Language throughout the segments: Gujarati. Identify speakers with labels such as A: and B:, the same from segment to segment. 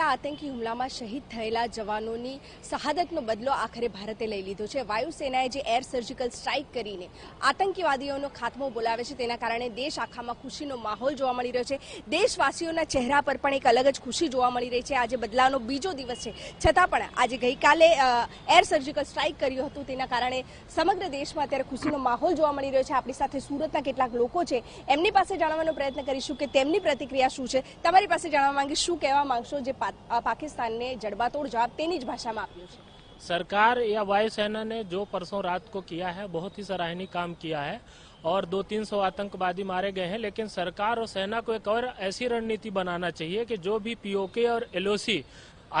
A: મોટા આતંકી હુમલામાં શહીદ થયેલા જવાનોની શહાદતનો બદલો આખરે ભારતે લઈ લીધો છે। વાયુસેનાએ જે એર સર્જિકલ સ્ટ્રાઇક કરીને આતંકવાદીઓનો ખાત્મો બોલાવે છે તેના કારણે દેશ આખામાં ખુશીનો માહોલ જોવા મળી રહ્યો છે। દેશવાસીઓના ચહેરા પર પણ એક અલગ જ ખુશી જોવા મળી રહી છે। આજે બદલાવનો બીજો દિવસ છે, છતાં પણ આજે ગઈકાલે એર સર્જિકલ સ્ટ્રાઇક કર્યું હતું તેના કારણે સમગ્ર દેશમાં અત્યારે ખુશીનો માહોલ જોવા મળી રહ્યો છે। આપણી સાથે સુરતના કેટલાક લોકો છે, એમની પાસે જાણવાનો પ્રયત્ન કરીશું કે તેમની પ્રતિક્રિયા શું છે। તમારી પાસે જાણવા માંગીશ, શું કહેવા માંગશો જે पाकिस्तान ने जड़बातोड़ जवाब तेनी ज भाषा में आप्यो छे?
B: सरकार या वायुसेना ने जो परसों रात को किया है बहुत ही सराहनीय काम किया है और 200-300 आतंकवादी मारे गए हैं, लेकिन सरकार और सेना को एक और ऐसी रणनीति बनाना चाहिए कि जो भी पीओके और एलओसी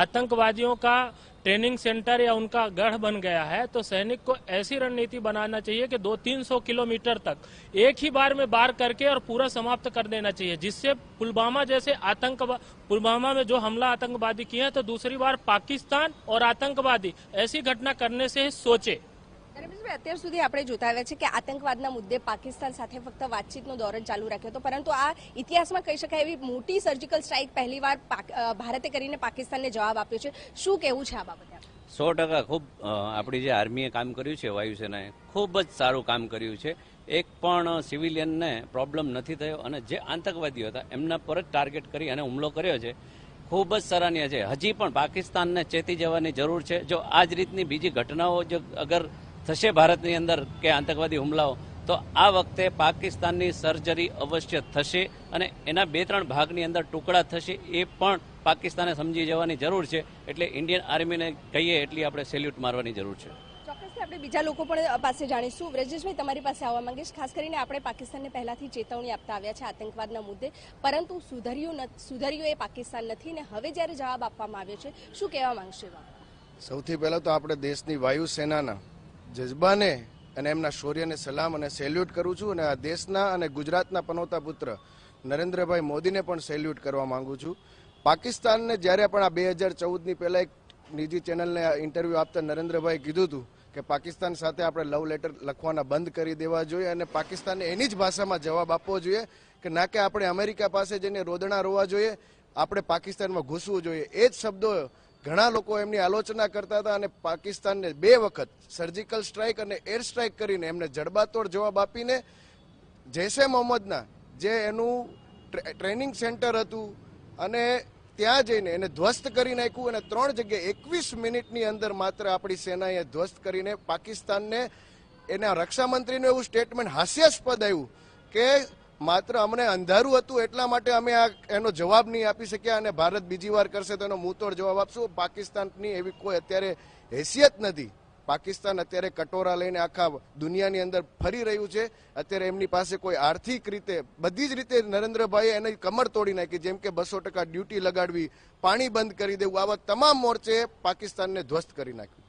B: आतंकवादियों का ट्रेनिंग सेंटर या उनका गढ़ बन गया है, तो सैनिक को ऐसी रणनीति बनाना चाहिए कि 200-300 किलोमीटर तक एक ही बार में वार करके और पूरा समाप्त कर देना चाहिए, जिससे पुलवामा जैसे पुलवामा में जो हमला आतंकवादी किए हैं तो दूसरी बार पाकिस्तान और आतंकवादी ऐसी घटना करने से सोचे।
A: અત્યાર સુધી આપણે જોતા આવ્યા છે કે આતંકવાદના મુદ્દે પાકિસ્તાન સાથે ફક્ત વાતચીતનો દોર જ ચાલુ રાખ્યો હતો, પરંતુ આ ઇતિહાસમાં કહી શકાય એવી મોટી સર્જિકલ સ્ટ્રાઇક પહેલીવાર ભારતે કરીને પાકિસ્તાનને જવાબ આપ્યો છે। શું કહેવું છે આ બાબતે?
C: 100% ખૂબ આપણી જે આર્મીએ કામ કર્યું છે, વાયુસેનાએ ખૂબ જ સારું કામ કર્યું છે। એક પણ સિવિલિયનને પ્રોબ્લેમ નથી થયો અને જે આતંકવાદીઓ હતા એમના પર જ ટાર્ગેટ કરી અને હુમલો કર્યો છે, ખૂબ જ સરાહનીય છે। હજી પણ પાકિસ્તાનને ચેતી જવાની જરૂર છે। જો આ જ રીતની બીજી ઘટનાઓ જો અગર થશે ભારતની અંદર કે આતંકવાદી હુમલાઓ, તો આ વખતે પાકિસ્તાનની સર્જરી અવશ્ય થશે અને એના 2-3 ભાગની અંદર ટુકડા થશે, એ પણ પાકિસ્તાને સમજી જવાની જરૂર છે। એટલે ઇન્ડિયન આર્મીને કહીએ એટલી આપણે સેલ્યુટ મારવાની જરૂર છે।
A: ચોક્કસથી આપણે બીજા લોકો પણ પાસે જાણીશું। વ્રજેશભાઈ, તમારી પાસે આવવા માંગીશ। ખાસ કરીને આપણે પાકિસ્તાનને પહેલાથી ચેતવણી આપતા આવ્યા છે આતંકવાદના મુદ્દે, પરંતુ સુધર્યું એ પાકિસ્તાન નથી ને હવે જ્યારે જવાબ આપવામાં આવ્યો છે, શું કહેવા માંગશો?
D: સૌથી પહેલા તો આપણે દેશની વાયુસેનાના જજ્બાને અને એમના શૌર્યને સલામ અને સેલ્યુટ કરું છું અને આ દેશના અને ગુજરાતના પનોતા પુત્ર નરેન્દ્રભાઈ મોદીને પણ સેલ્યુટ કરવા માંગુ છું। પાકિસ્તાનને જ્યારે પણ આ 2014ની પહેલા એક નિજી ચેનલને ઇન્ટરવ્યૂ આપતા નરેન્દ્રભાઈ કીધું હતું કે પાકિસ્તાન સાથે આપણે લવ લેટર લખવાના બંધ કરી દેવા જોઈએ અને પાકિસ્તાનને એની જ ભાષામાં જવાબ આપવો જોઈએ કે ના કે આપણે અમેરિકા પાસે જઈને રોદણા રોવા જોઈએ, આપણે પાકિસ્તાનમાં ઘૂસવું જોઈએ। એ જ શબ્દો ઘણા લોકો એમની આલોચના કરતા હતા અને પાકિસ્તાનને 2 વખત સર્જિકલ સ્ટ્રાઇક અને એર સ્ટ્રાઇક કરીને એમને જડબાતોડ જવાબ આપીને જૈશે મોહમ્મદના જે એનું ટ્રેનિંગ સેન્ટર હતું અને ત્યાં જઈને એને ધ્વસ્ત કરી નાખ્યું અને 3 જગ્યાએ 21 મિનિટની અંદર માત્ર આપણી સેનાએ ધ્વસ્ત કરીને પાકિસ્તાનને એના રક્ષામંત્રીનું એવું સ્ટેટમેન્ટ હાસ્યાસ્પદ આવ્યું કે માત્ર અમને અંધારું હતું એટલા માટે અમે એનો જવાબ નહીં આપી શક્યા અને ભારત બીજી વાર કરશે તો એનો મુંહતોડ જવાબ આપશું। પાકિસ્તાનની એવી કોઈ અત્યારે હેસિયત નથી। પાકિસ્તાન અત્યારે કટોરા લઈને આખા દુનિયાની અંદર ફરી રહ્યું છે। અત્યારે એમની પાસે કોઈ આર્થિક રીતે બધી જ રીતે નરેન્દ્રભાઈએ એની કમર તોડી નાખી, જેમ કે 200% ડ્યુટી લગાડવી, પાણી બંધ કરી દેવું, આવા તમામ મોરચે પાકિસ્તાનને ધ્વસ્ત કરી નાખ્યું।